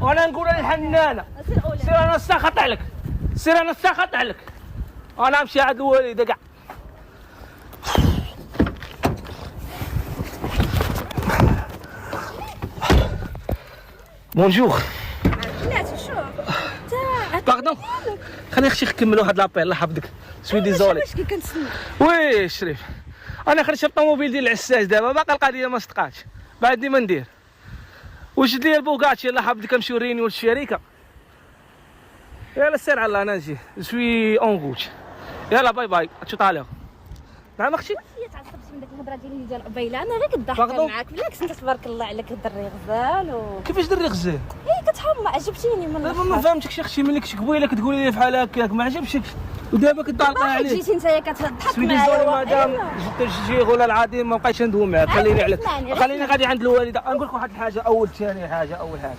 وانا نقول الحنانه سير انا ساخط عليك سير انا ساخط عليك انا نمشي عند الوالده كاع بونجور بلاتي شوف باردون خليني اختي نكملوا هاد لابيل الله يحفظك سوي ديزولي واش كي كنتسنى وي شريف انا خرجت الطوموبيل ديال العساس دابا باقا القضيه ما صدقاتش بعدني ما ندير وجد لي البوغاتشي الله يحفظك نمشيو رينيو للشركه يلا سير على انا نجي سوي اون روت يلا باي باي تو طالع نعم اختي هي تعصبتي من ديك الهضره ديالي ديال قبيله انا غير كضحك باردون. معاك بالعكس انت تبارك الله عليك دري غزال كيفاش دري غزال هي كتحمى عجبتيني من دابا ما فهمتكش اختي ملي كنت قبيله كتقولي لي بحال هكاك ما عجبكش ودابا كتعلقي عليك جيتي نتايا كتضحك سوي معايا ديزولي مدام جبت الشيخ ولا العظيم ما بقيتش ندوي معاك خليني عليك اسمعني، خليني غادي عند الوالده نقول لك واحد الحاجه اول حاجه